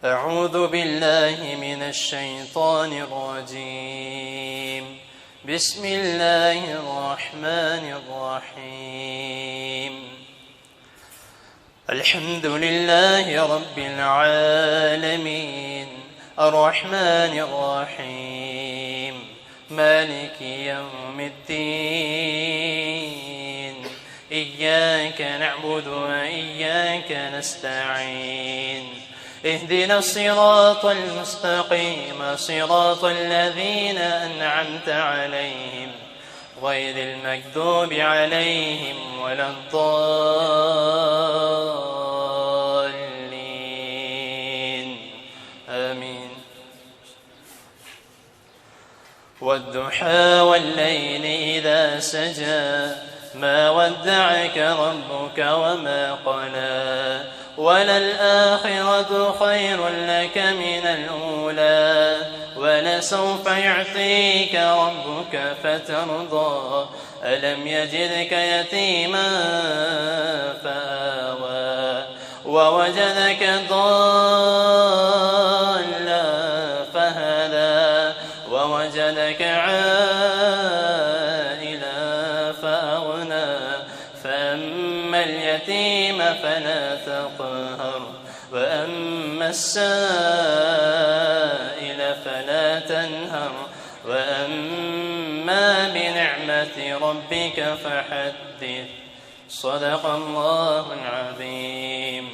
أعوذ بالله من الشيطان الرجيم. بسم الله الرحمن الرحيم. الحمد لله رب العالمين الرحمن الرحيم مالك يوم الدين. إياك نعبد وإياك نستعين. اهدنا الصراط المستقيم صراط الذين أنعمت عليهم غير المكذوب عليهم ولا الضالين. آمين. والضحى والليل إذا سجى ما ودعك ربك وما قلى وللآخرة خير لك من الأولى ولسوف يعطيك ربك فترضى. ألم يجدك يتيما فآوى ووجدك ضالا فهدى ووجدك عائلا فأغنى. فأما اليتيم فلا تقهر وأما السائل فلا تنهر وأما بنعمة ربك فحدث. صدق الله العظيم.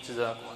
جزاكم الله.